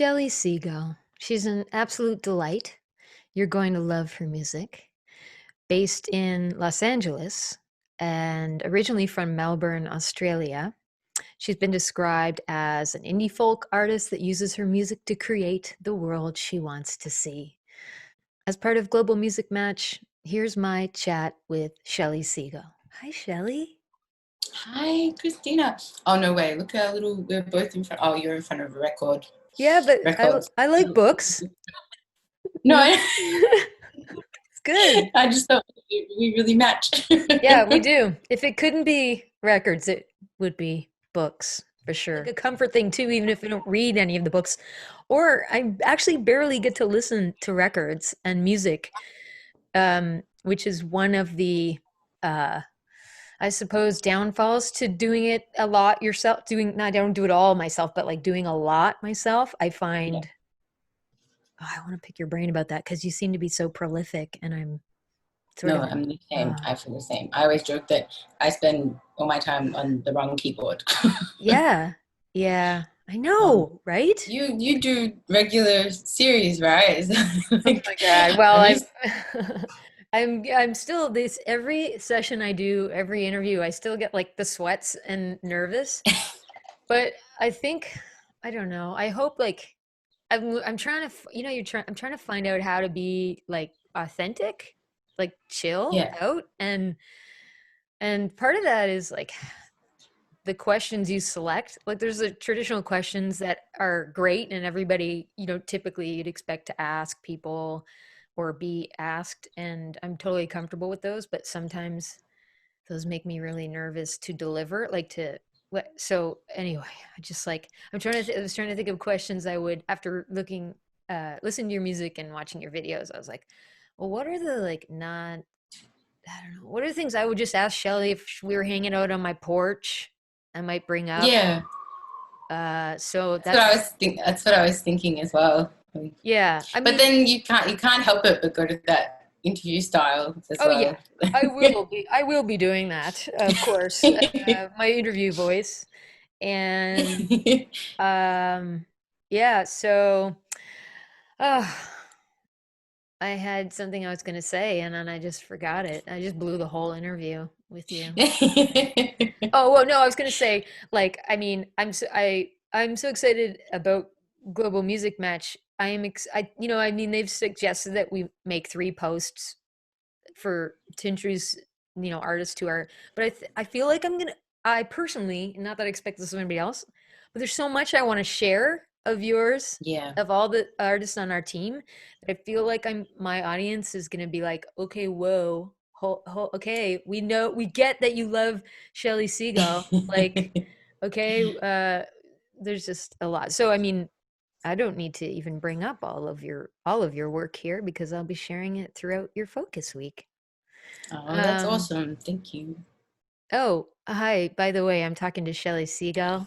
Shelley Segal. She's an absolute delight. You're going to love her music. Based in Los Angeles and originally from Melbourne, Australia, she's been described as an indie folk artist that uses her music to create the world she wants to see. As part of Global Music Match, here's my chat with Shelley Segal. Hi, Shelley. Hi, Christina. Oh, no way. Look how little we're both in front. Oh, you're in front of a record. Yeah, but Records. I like books. No, It's good. I just thought we really match. Yeah, we do. If it couldn't be records, it would be books for sure. Like a comfort thing too, even if I don't read any of the books. Or I actually barely get to listen to records and music, which is one of the I suppose downfalls to doing it a lot yourself. I don't do it all myself, but like doing a lot myself, I find I want to pick your brain about that because you seem to be so prolific and I'm I'm the same. I feel the same. I always joke that I spend all my time on the wrong keyboard. Yeah. I know, right? You do regular series, right? Oh my God. Well, I'm still this every session I do, every interview, I still get like the sweats and nervous. But I think I don't know. I hope like I'm trying to I'm trying to find out how to be like authentic, like chill out and part of that is like the questions you select. Like there's the traditional questions that are great and everybody, typically you'd expect to ask people or be asked, and I'm totally comfortable with those, but sometimes those make me really nervous to deliver, like to what. So anyway, I was trying to think of questions I would, after listening to your music and watching your videos, I was like, well, what are the like not I don't know. What are the things I would just ask Shelley if we were hanging out on my porch? I might bring up. Yeah. So that's what I was thinking as well. Yeah. But then you can't help it but go to that interview style as well. Yeah. I will be doing that, of course. My interview voice. And yeah, so I had something I was going to say and then I just forgot it. I just blew the whole interview with you. Oh, well, no, I was going to say, like, I mean, I'm so excited about Global Music Match. I mean, they've suggested that we make 3 posts to introduce, artists to our, but I feel like I personally, not that I expect this of anybody else, but there's so much I want to share of yours, of all the artists on our team, that I feel like my audience is going to be like, okay, whoa, okay, we get that you love Shelley Segal, like, okay, there's just a lot. So I mean, I don't need to even bring up all of your work here because I'll be sharing it throughout your focus week. Oh, that's awesome. Thank you. Oh, hi. By the way, I'm talking to Shelley Segal.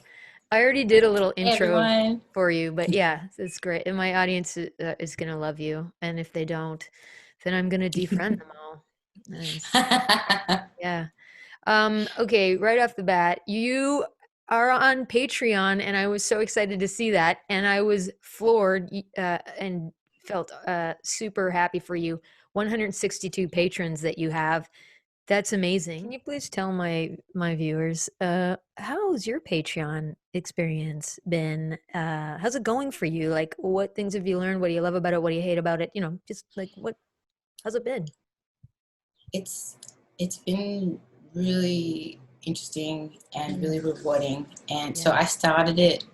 I already did a little intro for you, but yeah, it's great. And my audience is going to love you. And if they don't, then I'm going to defriend them all. Nice. Yeah. Okay, right off the bat, you are on Patreon, and I was so excited to see that. And I was floored and felt super happy for you. 162 patrons that you have. That's amazing. Can you please tell my viewers, how's your Patreon experience been? How's it going for you? Like, what things have you learned? What do you love about it? What do you hate about it? Just like how's it been? It's been really interesting and really rewarding. And so I started it.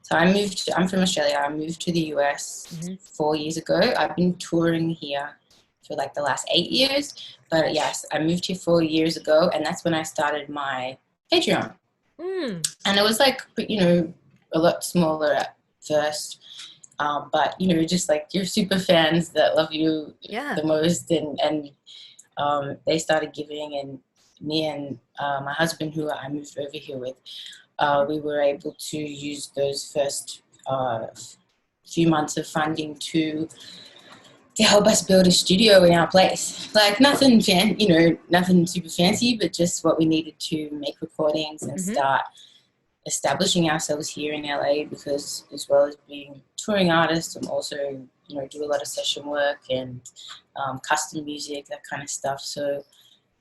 So I'm from Australia. I moved to the US 4 years ago. I've been touring here for like the last 8 years. But yes, I moved here 4 years ago, and that's when I started my Patreon. And it was like, a lot smaller at first. But, just like your super fans that love you the most. And they started giving, and me and my husband, who I moved over here with, we were able to use those first few months of funding to help us build a studio in our place. Like nothing super fancy, but just what we needed to make recordings and start establishing ourselves here in LA, because as well as being touring artists, I'm also, you know, do a lot of session work and custom music, that kind of stuff. So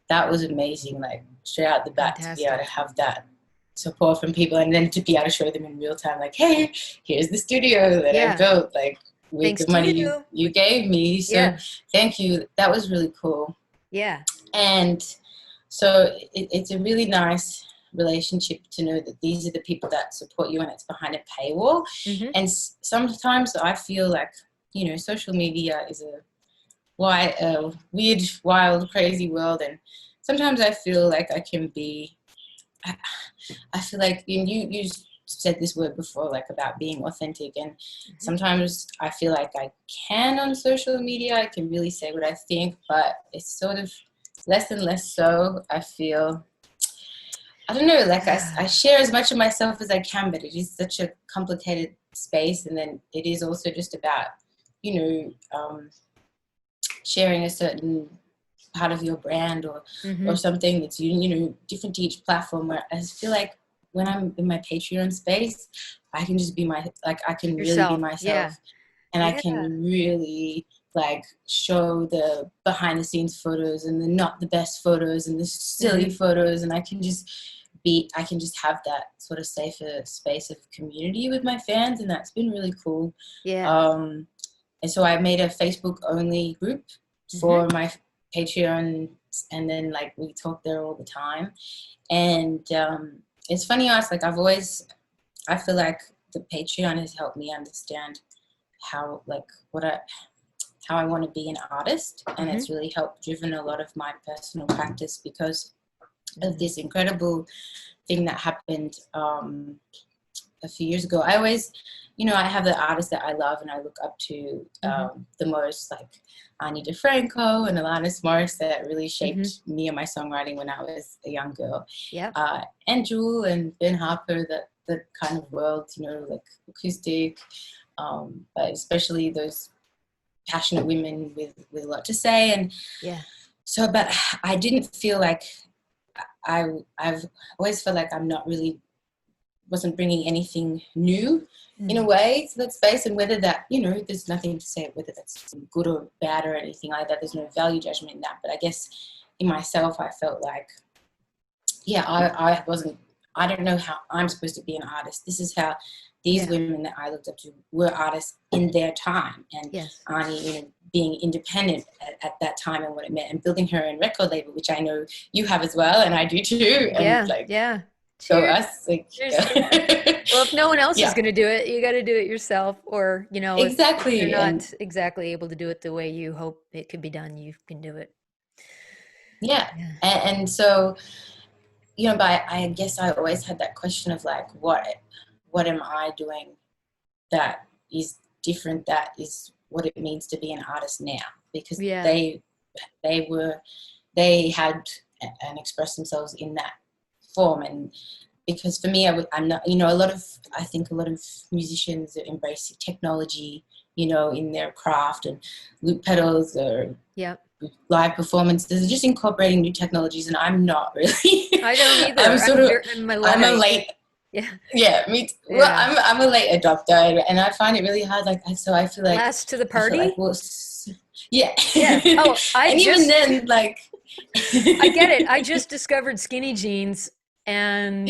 that was amazing, like straight out the bat. Fantastic. To be able to have that support from people, and then to be able to show them in real time, like, hey, here's the studio that I built, like with Thanks the money you gave me. So thank you. That was really cool. Yeah. And so it's a really nice relationship to know that these are the people that support you, and it's behind a paywall. And sometimes I feel like, you know, social media is a weird, wild, crazy world, and sometimes I feel like I can be, I feel like you said this word before, like about being authentic, and sometimes I feel like I can on social media, I can really say what I think, but it's sort of less and less so. I feel, I don't know, like I share as much of myself as I can, but it is such a complicated space, and then it is also just about, you know, sharing a certain part of your brand or something that's, you know, different to each platform, where I just feel like when I'm in my Patreon space, I can just be I can really be myself, and I can really like show the behind the scenes photos and the not the best photos and the silly photos, and I can just have that sort of safer space of community with my fans, and that's been really cool. And so I made a Facebook only group for my Patreon, and then like we talk there all the time. And it's funny you ask, like I feel like the Patreon has helped me understand how I want to be an artist, and it's really helped driven a lot of my personal practice because of this incredible thing that happened a few years ago. I always, you know, I have the artists that I love and I look up to the most, like Ani DeFranco and Alanis Morris, that really shaped me and my songwriting when I was a young girl. And Jewel and Ben Harper, that kind of world, you know, like acoustic, but especially those passionate women with a lot to say. And so, but I didn't feel like I've always felt like I'm not really, wasn't bringing anything new in a way to that space, and whether that, you know, there's nothing to say whether that's good or bad or anything like that. There's no value judgment in that. But I guess in myself, I felt like, I don't know how I'm supposed to be an artist. This is how these women that I looked up to were artists in their time. And Ani, you know, being independent at that time and what it meant, and building her own record label, which I know you have as well, and I do too. And so us, like, well, if no one else is going to do it, you got to do it yourself, or, you know, if you're not exactly able to do it the way you hope it could be done, you can do it. And so, you know, but I guess I always had that question of like, what am I doing that is different, that is what it means to be an artist now? Because they had and expressed themselves in that form. And because for me, I'm not, you know, I think a lot of musicians are embracing technology, you know, in their craft, and loop pedals or live performances, are just incorporating new technologies, and I'm not really. I don't either. I'm a late. Me too. Well, I'm a late adopter, and I find it really hard. Like, so I feel like last to the party. Like, well, Oh, even then, like, I get it. I just discovered skinny jeans, and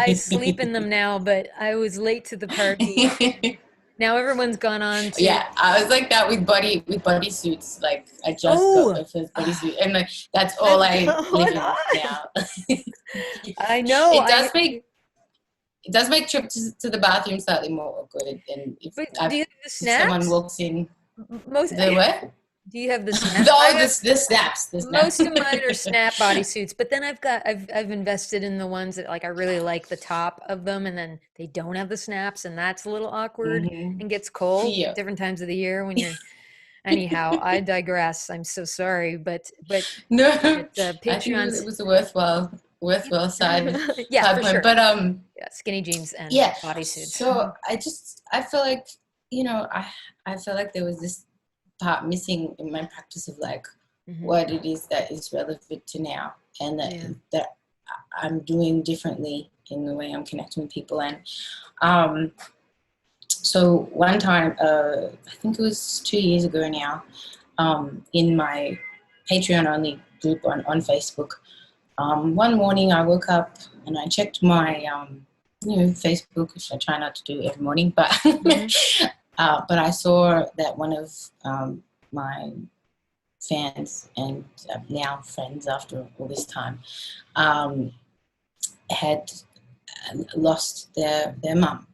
I sleep in them now. But I was late to the party. Now everyone's gone on to. Yeah, I was like that with bodysuits. Like, I just got my first bodysuit, and like that's all I live in now. I know. It does make trips to the bathroom slightly more awkward. And if someone walks in, the what? Do you have the snaps? The snaps. Most of mine are snap bodysuits, but then I've invested in the ones that, like, I really like the top of them, and then they don't have the snaps, and that's a little awkward and gets cold at different times of the year when you're. Anyhow, I digress. I'm so sorry, but no, Patreon. I think it was a worthwhile side. For sure. But skinny jeans and bodysuits. So I feel like, you know, I feel like there was this part missing in my practice of like what it is that is relevant to now, and that I'm doing differently in the way I'm connecting with people. And um, so one time, I think it was 2 years ago now, in my Patreon only group on Facebook, one morning I woke up and I checked my Facebook, which I try not to do every morning, but but I saw that one of my fans and now friends after all this time had lost their mum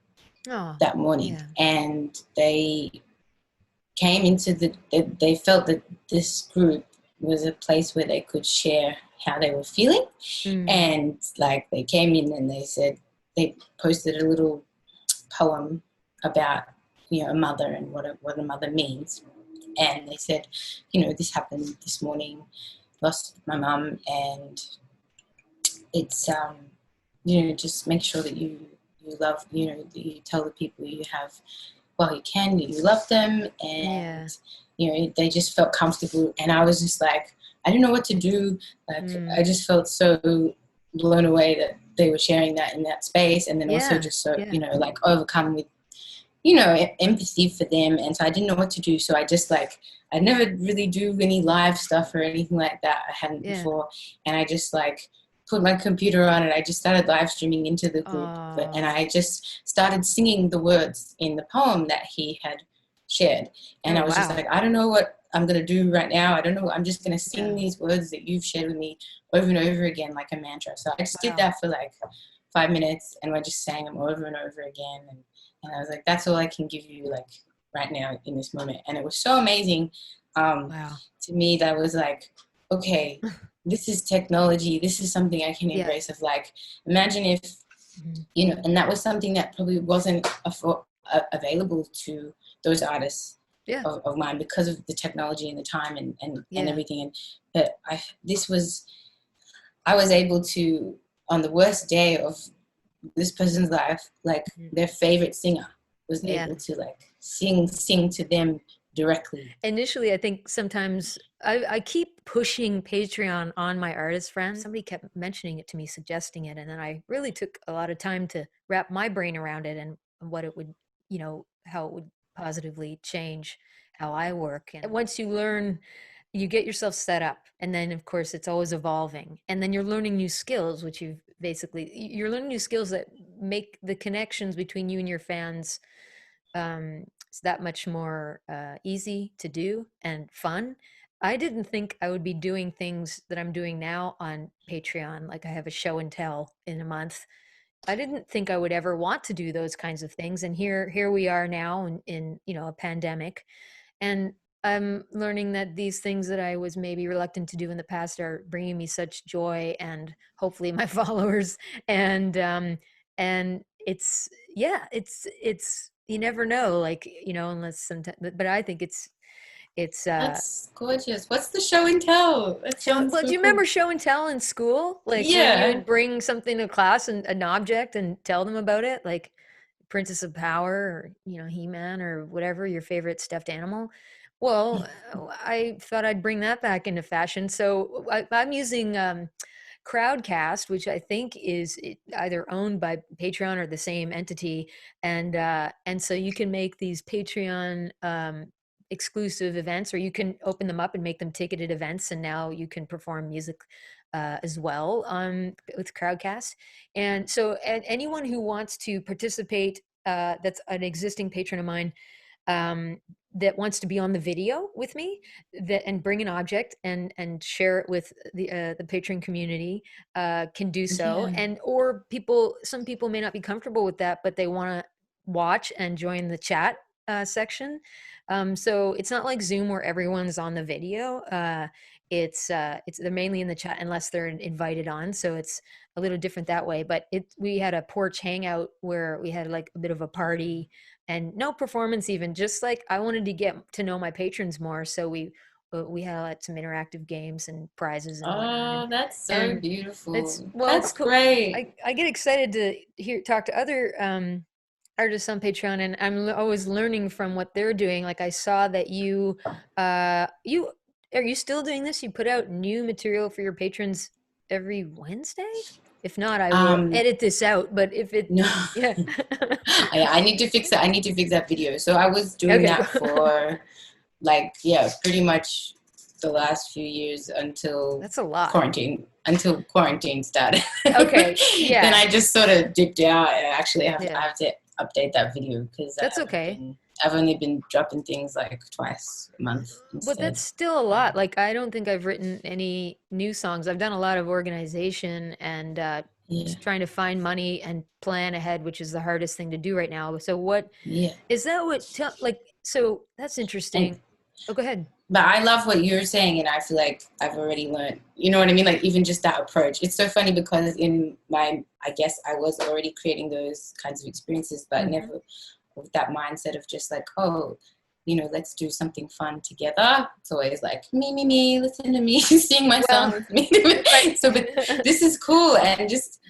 that morning, and they came into they felt that this group was a place where they could share how they were feeling. And like they came in and they said, they posted a little poem about a mother and what a mother means. And they said, this happened this morning, lost my mum, and it's just make sure that you love, that you tell the people you have while you can, that you love them. And they just felt comfortable, and I was just like, I didn't know what to do. Like I just felt so blown away that they were sharing that in that space, and then also just so like overcome with empathy for them. And so I didn't know what to do, so I just like, I never really do any live stuff or anything like that. I hadn't before, and I just like put my computer on and I just started live streaming into the group. And I just started singing the words in the poem that he had shared. And I was just like, I don't know what I'm going to do right now. I don't know. I'm just going to sing these words that you've shared with me over and over again, like a mantra. So I just did that for like 5 minutes, and I just sang them over and over again. And I was like, that's all I can give you, like right now in this moment. And it was so amazing to me. That was like, okay, this is technology. This is something I can embrace. Of like, imagine if, and that was something that probably wasn't available to those artists of mine because of the technology and the time and everything. But I was able to, on the worst day of this person's life, like their favorite singer was able to like sing to them directly. Initially, I think sometimes I keep pushing Patreon on my artist friends. Somebody kept mentioning it to me, suggesting it, and then I really took a lot of time to wrap my brain around it and what it would, how it would positively change how I work. And once you learn, you get yourself set up, and then of course it's always evolving, and then you're learning new skills, which you're learning new skills that make the connections between you and your fans it's that much more easy to do and fun. I didn't think I would be doing things that I'm doing now on Patreon. Like I have a show and tell in a month. I didn't think I would ever want to do those kinds of things. And here we are now in a pandemic. And I'm learning that these things that I was maybe reluctant to do in the past are bringing me such joy and hopefully my followers. And it's you never know, like unless sometimes. But I think it's that's gorgeous. What's the show and tell? Well, do you remember show and tell in school? Like when you would bring something to class and an object and tell them about it, like Princess of Power or He-Man or whatever your favorite stuffed animal. Well, I thought I'd bring that back into fashion. So I'm using Crowdcast, which I think is either owned by Patreon or the same entity, and so you can make these Patreon exclusive events, or you can open them up and make them ticketed events, and now you can perform music as well with Crowdcast. And so anyone who wants to participate, that's an existing patron of mine, that wants to be on the video with me, and bring an object and share it with the patron community, can do so. And or some people may not be comfortable with that, but they want to watch and join the chat section. So it's not like Zoom where everyone's on the video. It's they're mainly in the chat unless they're invited on. So it's a little different that way. But we had a porch hangout where we had like a bit of a party and no performance, even just like I wanted to get to know my patrons more. So we had some interactive games and prizes and whatnot. That's so beautiful. That's cool. Great. I get excited to talk to other artists on Patreon, and I'm always learning from what they're doing. Like I saw that you are you still doing this? You put out new material for your patrons every Wednesday? If not, I will Um, edit this out. But if it, no, yeah. I need to fix that. I need to fix that video. So I was doing Okay. that for like, yeah, pretty much the last few years That's a lot. until quarantine started. Okay. Then Yeah. I just sort of dipped out, and actually Yeah. I have to update that video because That's okay. I've only been dropping things like twice a month But instead. that's still a lot. Like, I don't think I've written any new songs. I've done a lot of organization and Yeah, just trying to find money and plan ahead, which is the hardest thing to do right now. So, what yeah. is that? Like, so that's And interesting. Oh, go ahead. but I love what you're saying, and I feel like I've already learned. You know what I mean? Like even just that approach. It's so funny because in my, I guess I was already creating those kinds of experiences, but Hmm. never with that mindset of just like, oh, let's do something fun together. It's always like me, listen to me, sing my song Well, with me. right. So, but this is cool, and just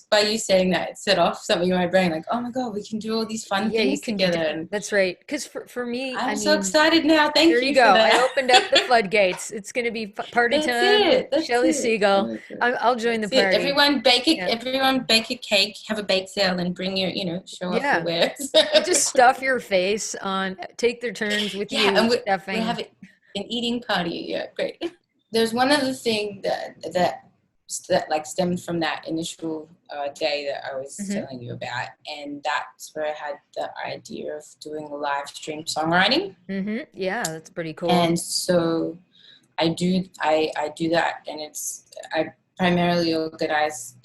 by you saying that, it set off something in my brain, like, oh my god, we can do all these fun Yeah, you things can do together, different. and That's right. Because for me, I I'm so mean, excited now. there Thank you you for go. I that. opened up the floodgates. It's going to be party That's time with it. That's Shelley it. Oh Segal. my God. I'll join the That's it. party. Yeah. Everyone bake a cake, have a bake sale, and bring your, show off your Yeah. wares. You just stuff your face on, take their turns with Yeah, you and we're stuffing. having an eating party. Yeah, great. There's one other thing that like stemmed from that initial day that I was Hmm. telling you about, and that's where I had the idea of doing live stream songwriting. Hmm. Yeah, that's pretty cool. And so I do that, and I primarily organize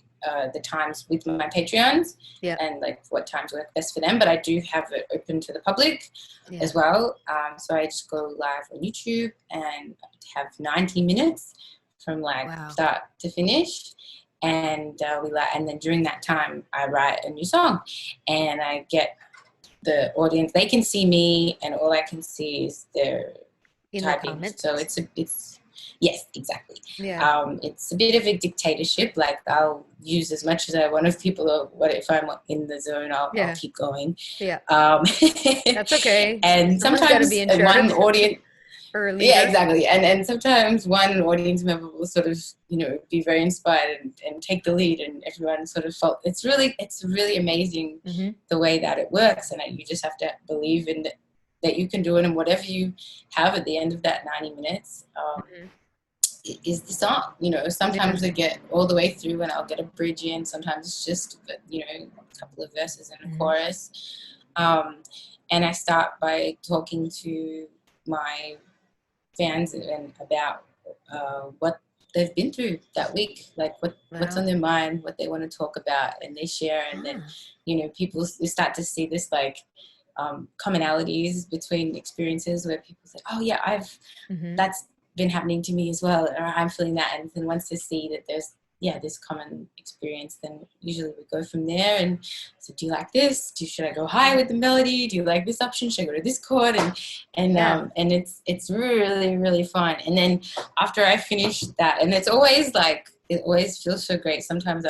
the times with my Patreons Yeah. and like what times work best for them. But I do have it open to the public Yeah. as well. So I just go live on YouTube and have 90 minutes from like Wow. start to finish. And and then during that time, I write a new song, and I get the audience. They can see me, and all I can see is their In the typing. So comments. it's yes, exactly. Yeah. It's a bit of a dictatorship. Like I'll use as much as I want of people. Or what if I'm in the zone? I'll Yeah. keep going. Yeah. Um, That's okay. and Someone's got to be sometimes in charge one audience. or a Yeah, leader. exactly. And sometimes one audience member will sort of, be very inspired and take the lead, and everyone sort of felt it's really amazing Hmm. the way that it works, and that you just have to believe in that you can do it, and whatever you have at the end of that 90 minutes Hmm. is the song. Yeah. Sometimes I get all the way through and I'll get a bridge in. Sometimes it's just, a couple of verses and a Hmm. chorus. Um, and I start by talking to my fans and about what they've been through that week, like what's on Wow. their mind, what they want to talk about, and they share. And then, Ah. people start to see this like commonalities between experiences where people say, "Oh yeah, Hmm. that's been happening to me as well," or "I'm feeling that." And then once they see that there's this common experience, then usually we go from there. And so, do you like this? Should I go high with the melody? Do you like this option? Should I go to this chord? Yeah. And it's really really fun. And then after I finish that, and it's always like it always feels so great. Sometimes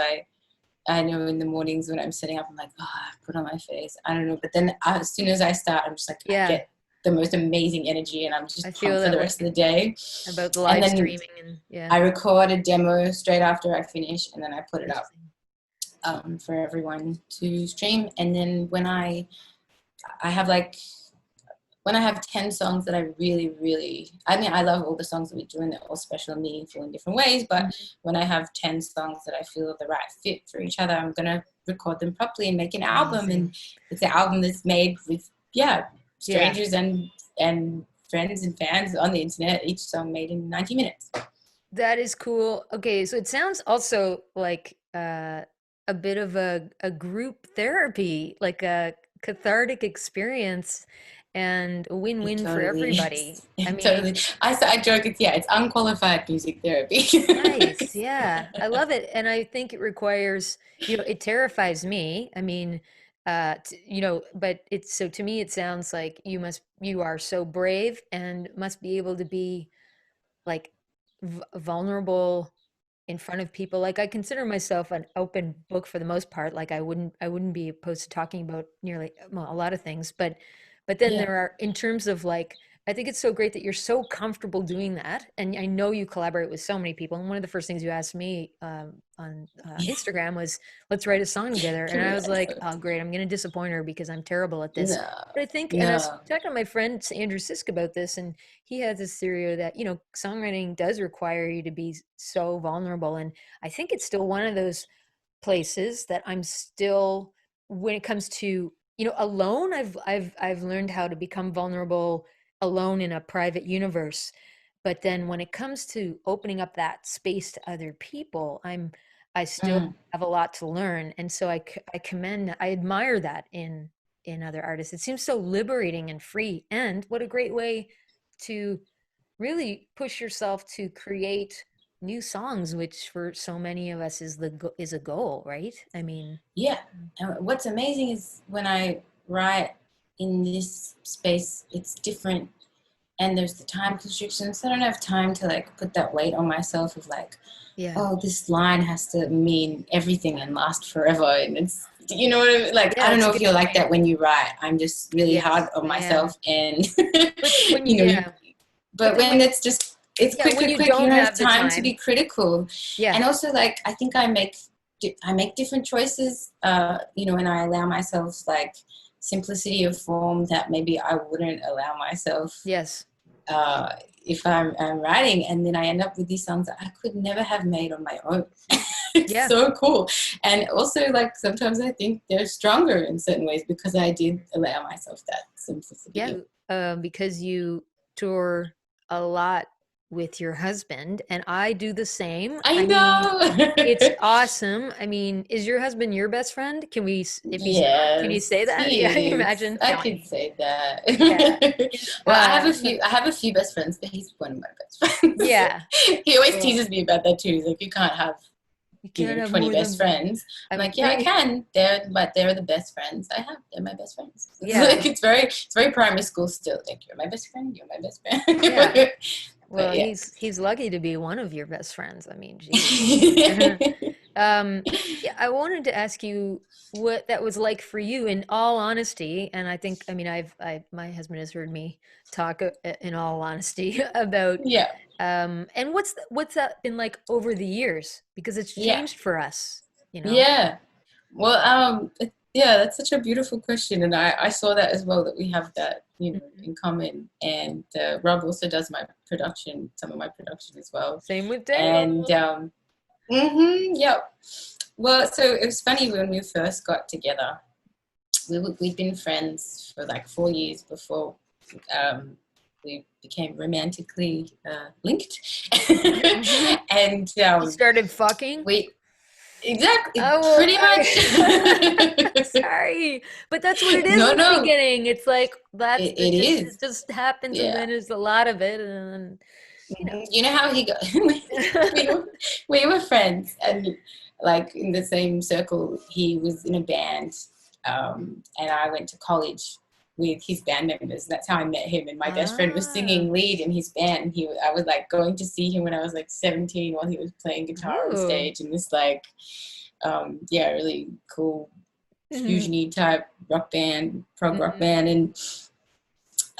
I know in the mornings when I'm sitting up, I'm like, oh, I put on my face. I don't know. But then as soon as I start, I'm just like, I Yeah. get the most amazing energy, and I'm I just feel pumped for that the way rest of the day. about the And live then streaming and yeah. I record a demo straight after I finish, and then I put it up Interesting. for everyone to stream. And then I have like, when I have 10 songs that I really, really, I mean, I love all the songs that we do, and they're all special and meaningful in different ways. But Mhm. when I have 10 songs that I feel are the right fit for each other, I'm going to record them properly and make an album. Amazing. And it's an album that's made with, yeah, Yeah. strangers and friends and fans on the internet, each song made in 90 minutes. That is cool. Okay, so it sounds also like a bit of a group therapy, like a cathartic experience and a It win-win for totally everybody. is. I It mean, totally. I joke. It's unqualified music therapy. nice. Yeah, I love it. And I think it requires, it terrifies me. I mean, but it's so to me, it sounds like you are so brave and must be able to be like vulnerable in front of people. Like I consider myself an open book for the most part. Like I wouldn't be opposed to talking about nearly, well, a lot of things, but then Yeah. there are in terms of like I think it's so great that you're so comfortable doing that. And I know you collaborate with so many people. And one of the first things you asked me on Instagram was, let's write a song together. And I was like, oh, great. I'm going to disappoint her because I'm terrible at this. No, But I think, and I was no. talking to my friend Andrew Sisk about this, and he has this theory that, you know, songwriting does require you to be so vulnerable. And I think it's still one of those places that I'm still, when it comes to, you know, alone, I've learned how to become vulnerable alone in a private universe. But then when it comes to opening up that space to other people, I still Mm. have a lot to learn. And so I commend, I admire that in other artists. It seems so liberating and free. And what a great way to really push yourself to create new songs, which for so many of us is a goal, right? I mean, Yeah. And what's amazing is when I write in this space, it's different. And there's the time constrictions. So I don't have time to like put that weight on myself of like, yeah, oh, this line has to mean everything and last forever. And it's, you know what I mean? Like, I yeah, don't it's a know if good you're like point. that when you write. I'm just really hard Yes, on I am. myself. And, But when you you, know, yeah, but but then when when, it's just, it's yeah, quick, when quick, you quick. You don't don't have have the time to be time, critical. yeah, And also, like, I think I make different choices, you know, and I allow myself like simplicity of form that maybe I wouldn't allow myself yes, uh, if I'm writing, and then I end up with these songs that I could never have made on my own. It's yeah, so cool. And also, like, sometimes I think they're stronger in certain ways because I did allow myself that yeah, simplicity. because you tour a lot with your husband, and I do the same. I I mean, it's know. awesome. I mean, is your husband your best friend? Can we, if he's not, can you say Yes, that? Yeah, he is. imagine I telling could me. say that. Yeah. Well, Uh, I have a few best friends, but he's one of my best friends. yeah. He always Well, teases me about that too. He's like, you can't have, you you can't know, have 20 more best than one. friends. I I'm like, yeah, I agree. can. They're the best friends I have. They're my best friends. It's Yeah. like, it's very primary school still. Like, you're my best friend. You're my best Yeah. friend. Well, But yeah. he's lucky to be one of your best friends. I mean, geez. Um, yeah, I wanted to ask you what that was like for you in all honesty. And I think, I mean, my husband has heard me talk in all honesty about, Yeah. and what's that been like over the years? Because it's Yeah. changed for us, you know? Yeah. Well, yeah, that's such a beautiful question, and I saw that as well, that we have that, you know, Mhm. in common. And Rob also does my production, some of my production as well. Same with And Dale. yeah. Well, so it was funny when we first got together. We'd been friends for like 4 years before um, we became romantically linked, Mhm. and You started fucking? we exactly Oh, well, pretty much. sorry, but that's what it is No, in the no, beginning. It's like it it is. just happens, and Yeah. then there's a lot of it, and then you know. You know how he got, we were, we were friends, and like in the same circle. He was in a band, and I went to college with his band members. That's how I met him. And my best friend was Ah, singing lead in his band. I was like going to see him when I was like 17 while he was playing guitar on ooh, stage in this like, yeah, really cool mhm, fusiony type rock band, prog rock mhm. band. And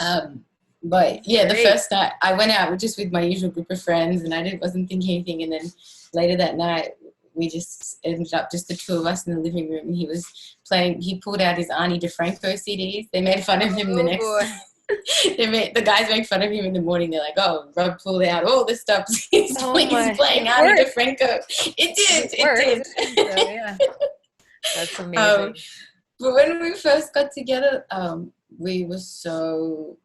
um, but yeah, the Great. first night I went out just with my usual group of friends, and wasn't thinking anything. And then later that night, we just ended up just the two of us in the living room. And he was playing. He pulled out his Ani DeFranco CDs. They made fun of him the Oh next. boy. The guys make fun of him in the morning. They're like, "Oh, Rob pulled out all the stuff. he's, Oh he's my, playing it Ani worked. DeFranco." It It did. It worked. So did. yeah, that's um, amazing. but when we first got together, we were so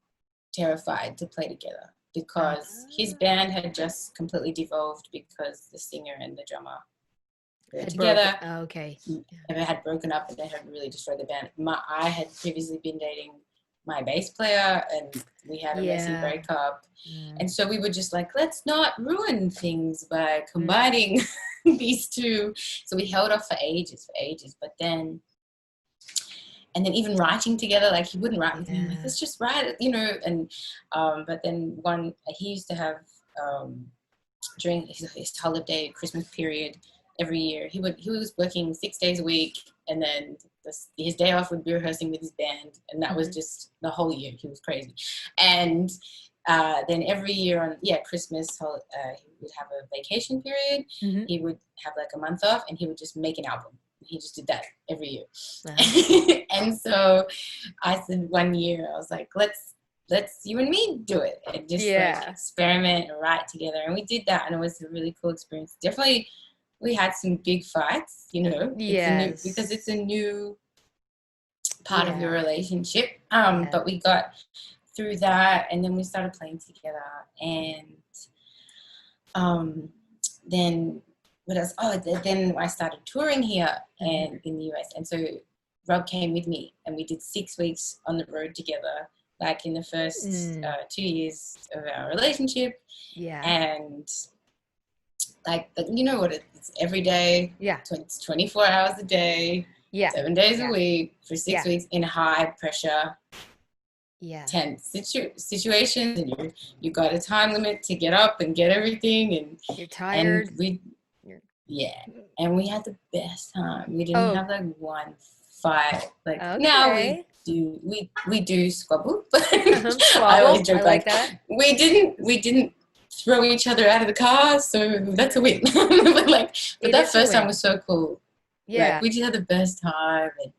terrified to play together Ah, because his band had just completely devolved because the singer and the drummer were had broken. together, Oh, okay. and had broken up, and they had really destroyed the band. I had previously been dating my bass player, and we had a messy Yeah. breakup. Mm, And so we were just like, let's not ruin things by mm, combining these two. So we held off for ages. But then, and then even writing together, like he wouldn't write with me. I'm like, yeah. let's just write it, you know. And but then he used to have during his holiday Christmas period, every year. He was working 6 days a week, and then his day off would be rehearsing with his band, and that was just the whole year. He was crazy. And then every year on Christmas, he would have a vacation period. He would have like a month off, and he would just make an album. He just did that every year. Wow. And so I said one year, I was like, let's you and me do it, and just like experiment and write together. And we did that, and it was a really cool experience. Definitely, we had some big fights, you know, because it's a new part of your relationship. But we got through that, and then we started playing together, and then what else? Then I started touring here and in the US, and so Rob came with me, and we did 6 weeks on the road together, like in the first 2 years of our relationship. And like, you know what, it's every day. It's 24 hours a day, 7 days a week for 6 weeks in high pressure, tense situations, and you got a time limit to get up and get everything, and you're tired. And and we had the best time. We didn't have like one fight. Like now we do squabble, but I always joke, I like that. We didn't throw each other out of the car, so that's a win. but that first time was so cool. Like, we just had the best time, and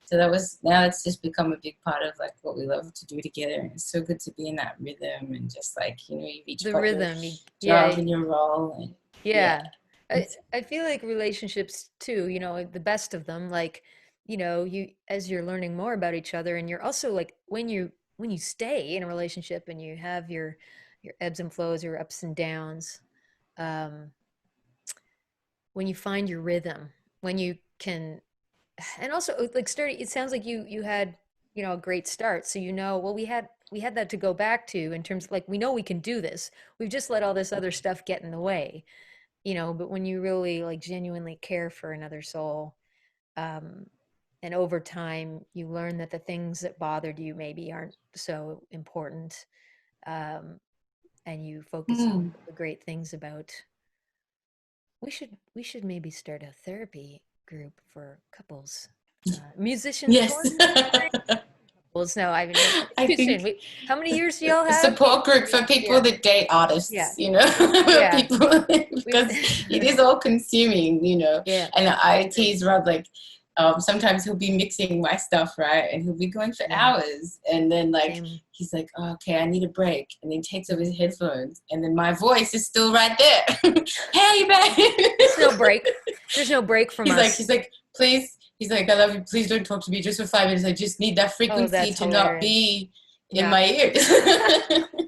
so now it's just become a big part of like what we love to do together, and it's so good to be in that rhythm, and just like, you know, you've each got your job and your role, and I feel like relationships too, you know, the best of them, like, you know, as you're learning more about each other, and you're also like, when you stay in a relationship and you have your ebbs and flows, your ups and downs, when you find your rhythm, when you can, and also like it sounds like you had, you know, a great start, so, you know, well, we had that to go back to, in terms of like, we know we can do this, we've just let all this other stuff get in the way, you know. But when you really like genuinely care for another soul, and over time you learn that the things that bothered you maybe aren't so important, and you focus on the great things about, we should maybe start a therapy group for couples, musicians. Couples. No, I mean, I think how many years do y'all have? A support group for people that date artists, you know, people, because it is all consuming, you know. And I tease Rob, like, sometimes he'll be mixing my stuff, right, and he'll be going for hours, and then like he's like, oh, okay, I need a break, and then he takes off his headphones, and then my voice is still right there. Hey, babe. There's no break. There's no break from us. He's like, please. He's like, I love you. Please don't talk to me just for 5 minutes. I just need that frequency to not be in my ears.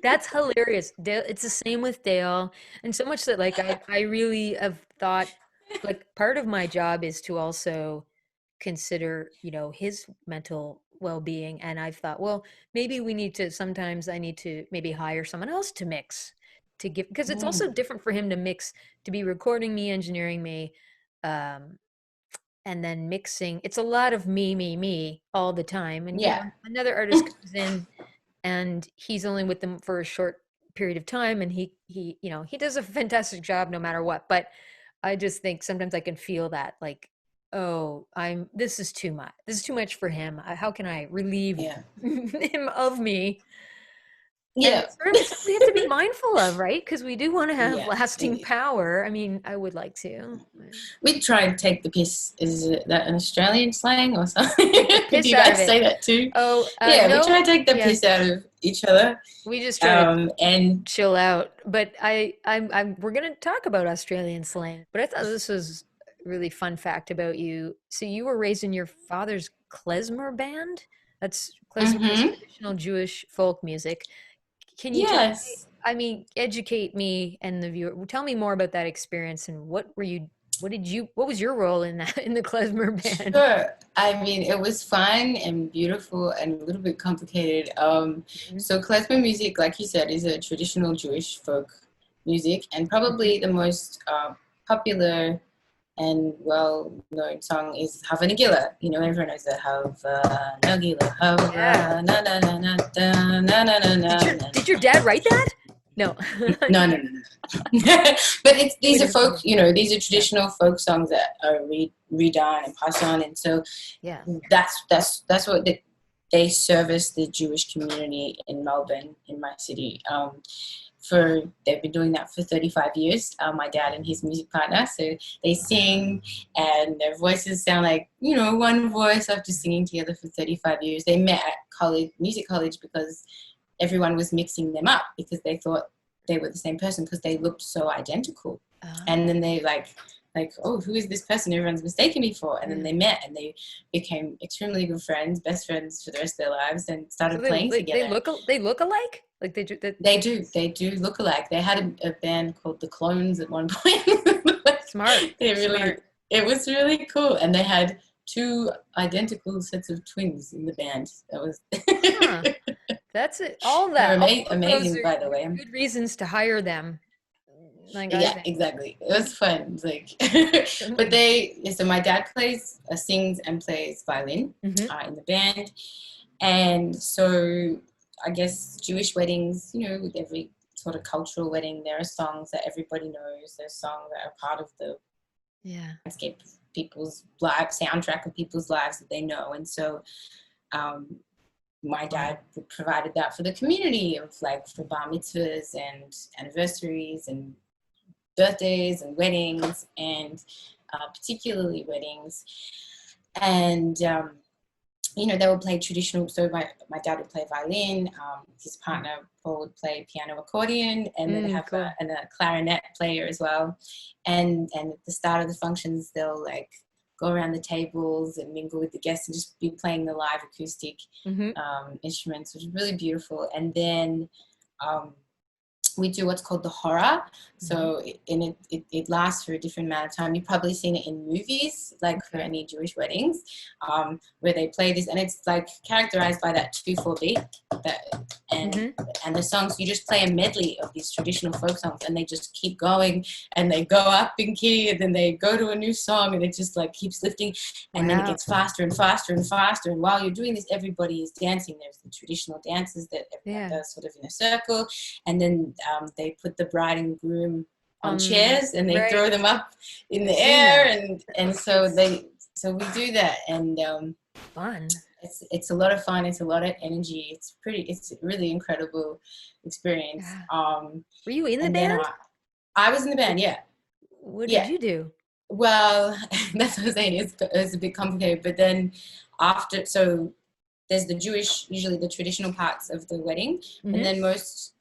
That's hilarious. Dale, it's the same with Dale. And so much that like I really have thought, like, part of my job is to also consider, you know, his mental well-being. And I've thought, well, maybe sometimes I need to maybe hire someone else to mix, to give, because it's also different for him to mix, to be recording me, engineering me, and then mixing. It's a lot of me all the time. And you know, another artist comes in and he's only with them for a short period of time, and he you know, he does a fantastic job no matter what. But I just think sometimes I can feel that, like, oh, this is too much. This is too much for him. How can I relieve him of me? And it's we have to be mindful of, right? Because we do want to have lasting power. I mean, I would like to. We try and take the piss. Is that an Australian slang or something? Do you guys say that too? Oh, no, we try to take the piss out of each other. We just try to and chill out. But we're gonna talk about Australian slang. But I thought this was a really fun fact about you. So you were raised in your father's klezmer band. That's klezmer, is traditional Jewish folk music. Can you educate me and the viewer? Tell me more about that experience, and what was your role in that, in the klezmer band? Sure. I mean, it was fun and beautiful and a little bit complicated. So klezmer music, like you said, is a traditional Jewish folk music, and probably the most popular and well-known song is Hava Nagila. You know, everyone knows that. Hava Nagila, Hava na na na na na na na na. Did your dad write that? No. No, no, no, no. But these We are don't folk, these are yeah. traditional folk songs that are redone and passed on, and so Yeah. that's what they service the Jewish community in Melbourne, in my city. They've been doing that for 35 years. My dad and his music partner, so they sing, and their voices sound like one voice after singing together for 35 years. They met at music college, because everyone was mixing them up because they thought they were the same person because they looked so identical. And then they like, oh, who is this person everyone's mistaken me for? And then they met and they became extremely good friends, best friends for the rest of their lives, and So started playing together. they look alike? Like They do look alike. They had a band called the Clones at one point. smart. Smart. It was really cool. And they had two identical sets of twins in the band. That was Huh. That's it. All they're that. All of those amazing, are by the way. good reasons to hire them. Like I Yeah, think. exactly. It was fun. It's like, but so my dad sings and plays violin in the band, and so I guess Jewish weddings, with every sort of cultural wedding, there are songs that everybody knows. There's songs that are part of the landscape of people's lives, soundtrack of people's lives that they know, and so. My dad provided that for the community, of like for bar mitzvahs and anniversaries and birthdays and weddings, and particularly weddings. And they would play traditional. So my dad would play violin. His partner Paul would play piano, accordion, and then have cool. a clarinet player as well. And at the start of the functions, they'll like go around the tables and mingle with the guests and just be playing the live acoustic instruments, which is really beautiful. And then we do what's called the horror. So it lasts for a different amount of time. You've probably seen it in movies, like for any Jewish weddings, where they play this, and it's like characterized by that 2/4 beat. And the songs, you just play a medley of these traditional folk songs, and they just keep going, and they go up in key, and then they go to a new song, and it just like keeps lifting, and then it gets faster and faster and faster. And while you're doing this, everybody is dancing. There's the traditional dances that everyone does sort of in a circle, and then they put the bride and groom on chairs, and they throw them up in the air, and so we do that, and fun. It's a lot of fun. It's a lot of energy. It's a really incredible experience. Were you in the band? I was in the band. Yeah. What did you do? Well, that's what I'm saying. It's a bit complicated, but then so there's usually the traditional parts of the wedding, and then most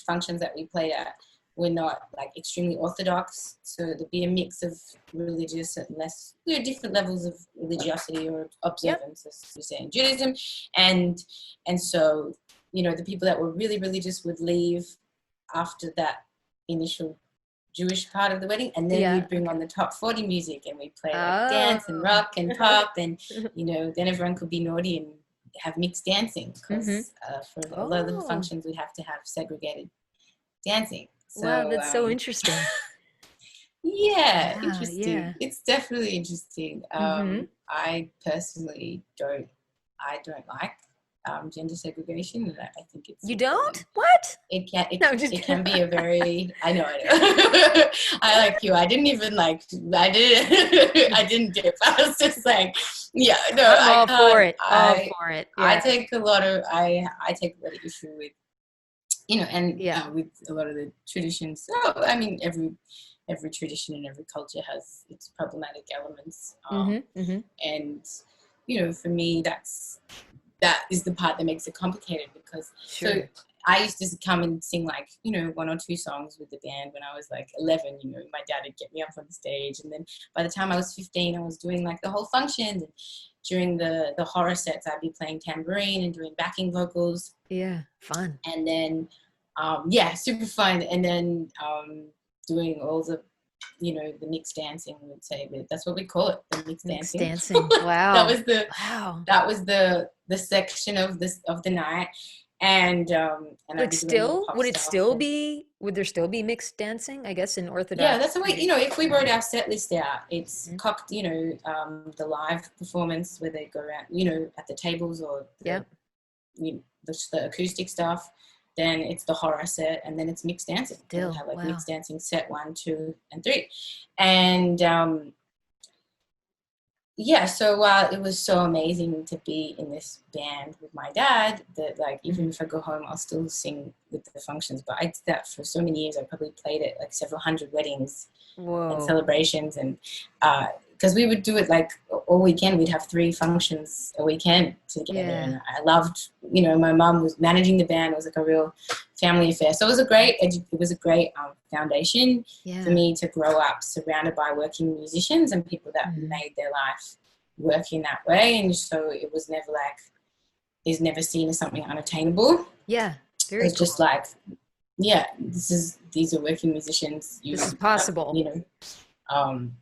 functions that we played at were not like extremely orthodox, so there'd be a mix of religious and less, different levels of religiosity or observance, as we say in Judaism, and so the people that were really religious would leave after that initial Jewish part of the wedding, and then we'd bring on the top 40 music, and we'd play like dance and rock and pop, and then everyone could be naughty and have mixed dancing, because for a lot of the functions we'd have to have segregated dancing. So, wow, that's so interesting. Interesting. Yeah. It's definitely interesting. I personally don't like gender segregation, and I think it's. You don't? What? It can be a very. I know. I like you. I didn't even like. I didn't dip. I was just like, yeah. No, I'm all for it. All for it. Yeah. I take a lot of issue with. And with a lot of the traditions. So, I mean, every tradition and every culture has its problematic elements. And, for me, that is the part that makes it complicated, because so I used to come and sing like, 1 or 2 songs with the band when I was like 11, my dad would get me up on the stage. And then by the time I was 15, I was doing like the whole function. And during the horror sets, I'd be playing tambourine and doing backing vocals. Yeah, fun. And then, super fun. And then doing all the, the mixed dancing, we would say, but that's what we call it, the mixed dancing. Wow. that was the section of the night. And would there still be mixed dancing, I guess, in Orthodox? Yeah, that's the way, if we wrote our set list out, it's cocked, the live performance where they go around, at the tables, or the acoustic stuff. then it's the horror set, and then it's mixed dancing. And we Still, have like wow. mixed dancing set 1, 2, and 3. And yeah, so while it was so amazing to be in this band with my dad, that like even if I go home, I'll still sing with the functions. But I did that for so many years. I probably played at like several hundred weddings and Whoa. celebrations, and because we would do it like all weekend. We'd have 3 functions a weekend together, Yeah. and I loved, you know, my mum was managing the band. It was like a real family affair. So it was a great foundation for Yeah. me to grow up surrounded by working musicians and people that made their life work in that way. And so it was never like, is never seen as something unattainable. Yeah. Very It's cool. just like, yeah, these are working musicians. This is possible. You know,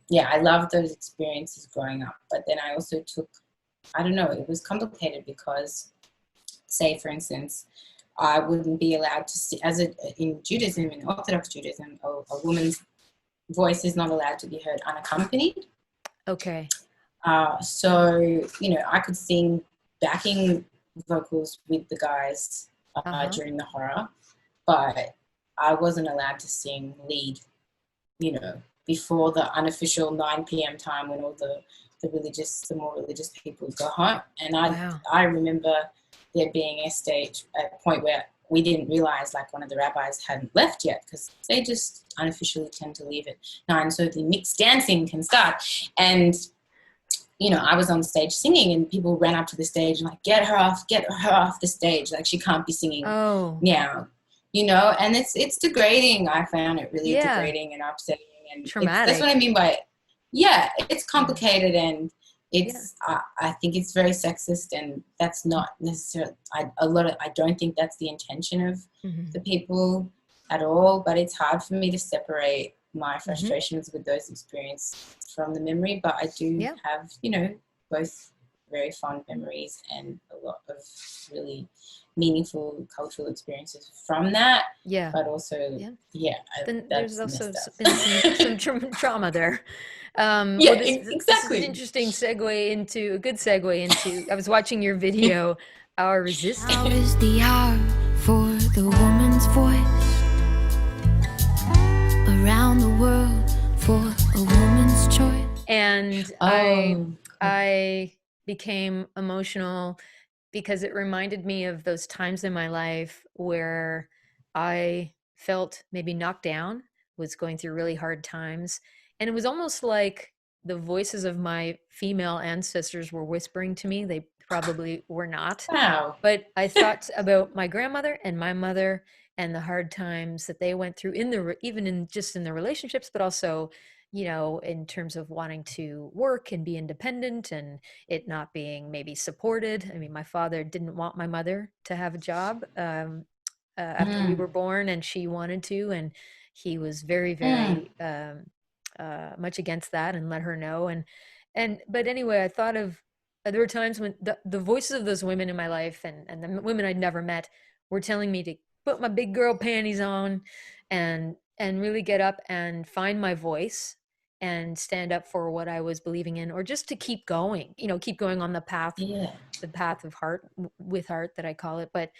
yeah, I loved those experiences growing up. But then I also took, I don't know, it was complicated because, say, for instance, I wouldn't be allowed to see, in Judaism, in Orthodox Judaism, a woman's voice is not allowed to be heard unaccompanied. Okay. So, you know, I could sing backing vocals with the guys during the horror, but I wasn't allowed to sing lead, you know, before the unofficial 9 p.m. time when all the more religious people go home. And I remember there being a point where we didn't realize, like, one of the rabbis hadn't left yet, because they just unofficially tend to leave at 9, so the mixed dancing can start. And you know, I was on stage singing, and people ran up to the stage and like, get her off the stage. Like, she can't be singing now, you know. And it's degrading. I found it really degrading and upsetting. And traumatic. That's what I mean by, it's complicated, and it's, I think it's very sexist, and that's not necessarily, I don't think that's the intention of the people at all, but it's hard for me to separate my frustrations with those experiences from the memory. But I do have, you know, both very fond memories and a lot of really meaningful cultural experiences from that. Yeah. But also, then there's also been some trauma there. Exactly. This is an interesting a good segue into, I was watching your video, Our Resistance. Now is the hour for the woman's voice. Around the world for a woman's choice. And I became emotional because it reminded me of those times in my life where I felt maybe knocked down, was going through really hard times. And it was almost like the voices of my female ancestors were whispering to me. They probably were not. Wow. But I thought about my grandmother and my mother and the hard times that they went through even in the relationships, but also, you know, in terms of wanting to work and be independent and it not being maybe supported. I mean, my father didn't want my mother to have a job after we were born, and she wanted to, and he was very, very much against that and let her know. But anyway, I thought of, there were times when the voices of those women in my life and the women I'd never met were telling me to put my big girl panties on and really get up and find my voice and stand up for what I was believing in, or just to keep going, you know, keep going on the path, the path of heart, with heart, that I call it. But,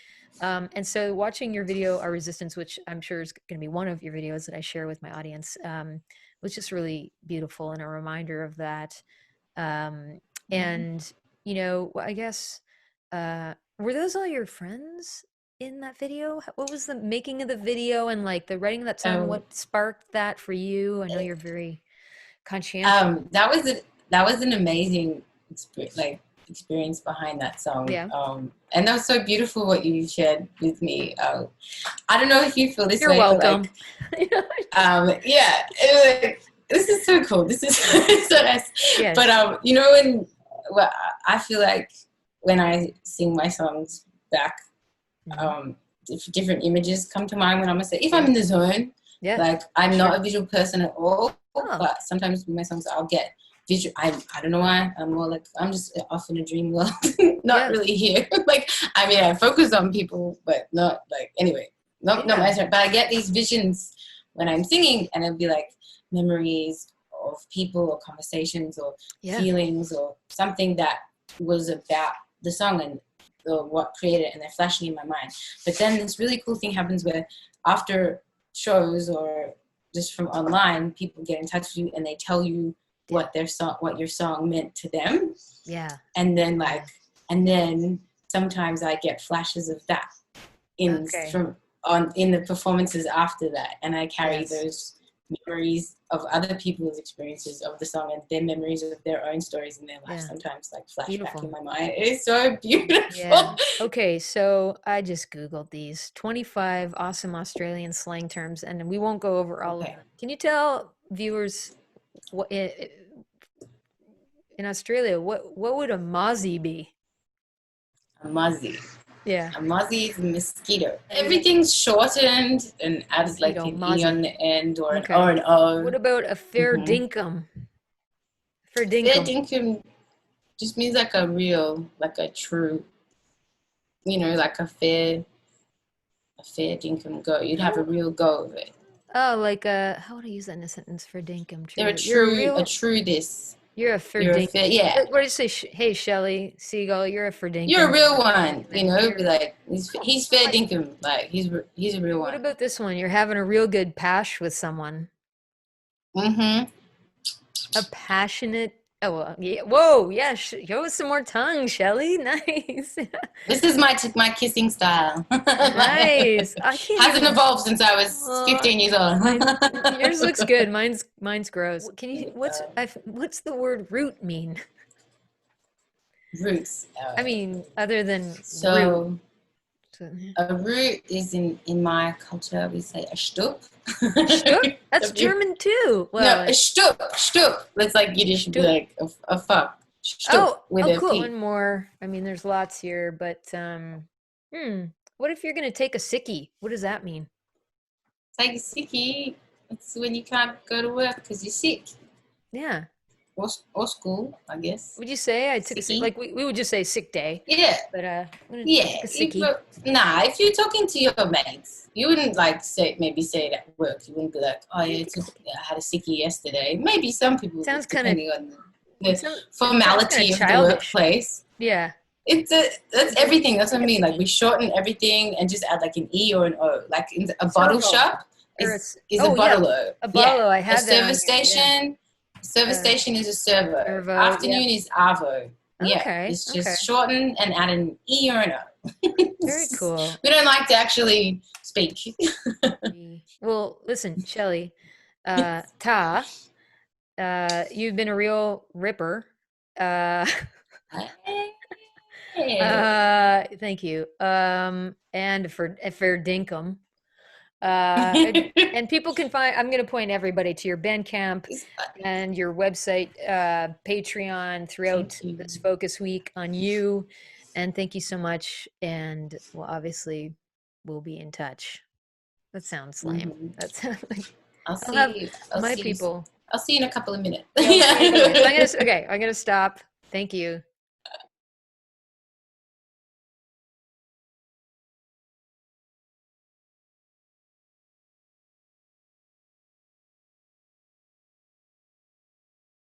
and so watching your video, Our Resistance, which I'm sure is going to be one of your videos that I share with my audience, was just really beautiful and a reminder of that. And, you know, I guess, were those all your friends in that video? What was the making of the video and like the writing of that song? What sparked that for you? I know you're very conscientious. That was an amazing experience behind that song. And that was so beautiful what you shared with me. I don't know if you feel this You're way. Welcome. But this is so cool. This is so nice. Yes. But you know, I feel like when I sing my songs back, different images come to mind when I'm if I'm in the zone. Like, I'm not a visual person at all, but sometimes with my songs I'll get visual. I don't know why. I'm more like, I'm just off in a dream world, not really here. Like, I mean, I focus on people, but not like, anyway, not myself. But I get these visions when I'm singing, and it'll be like memories of people or conversations or feelings or something that was about the song. And or what created it, and they're flashing in my mind. But then this really cool thing happens where after shows or just from online, people get in touch with you and they tell you what your song meant to them. Yeah. And then sometimes I get flashes of that in the performances after that, and I carry those memories of other people's experiences of the song and their memories of their own stories in their life. Sometimes like flash back in my mind. It's so beautiful. Yeah. Okay, so I just Googled these 25 awesome Australian slang terms, and we won't go over all of them. Can you tell viewers what in Australia, what would a mozzie be? A muzzy. Yeah. A muzzy is a mosquito. Everything's shortened and adds like an E on the end or an O and O. What about a fair dinkum? Fair dinkum. Fair dinkum just means like a real, like a true, like a fair dinkum go. You'd have a real go of it. Oh, like how would I use that in a sentence? For dinkum. They're a true this. You're a fair dinkum. Yeah. What do you say? Hey, Shelley Segal, you're a fair dinkum. You're a real one, be like, he's fair dinkum. Like, he's a real one. What about this one? You're having a real good pash with someone. Mm-hmm. A passionate. Oh, well, yeah. Whoa, yeah. Show us some more tongue, Shelley. Nice. This is my kissing style. Nice. Hasn't evolved since I was 15 years old. Yours looks good. Mine's gross. Can you? What's the word root mean? Roots. I mean, other than root. A root is in my culture, we say a Stub. Stub? That's German too. Well, no, a Stub. That's like Yiddish, be like a fuck. Stub with a cool. P. One more. I mean, there's lots here, but what if you're gonna take a sickie? What does that mean? Take a sickie. It's when you can't go to work because you're sick. Yeah. Or school, I guess. Would you say I took a sick? Like we would just say sick day. Yeah. But yeah. If you're talking to your mates, you wouldn't say it at work. You wouldn't be like, oh yeah, I had a sickie yesterday. Maybe some people. Sounds kind of on the formality of the workplace. Yeah. That's everything. That's what I mean. Like we shorten everything and just add like an E or an O. Like in a bottle shop is a bottle-o. A bottle-o. I had a service station. Yeah. Service station is a servo. Afternoon is Arvo. Yeah, okay, it's just shorten and add an E or an O. Very cool. We don't like to actually speak. Well, listen, Shelley, you've been a real ripper. Thank you. And for dinkum. And people can find, I'm going to point everybody to your Bandcamp and your website, Patreon throughout this focus week on you. And thank you so much. And well, obviously we'll be in touch. That sounds lame. Mm-hmm. That sounds like I'll see people. I'll see you in a couple of minutes. Yeah, I'm going to stop. Thank you.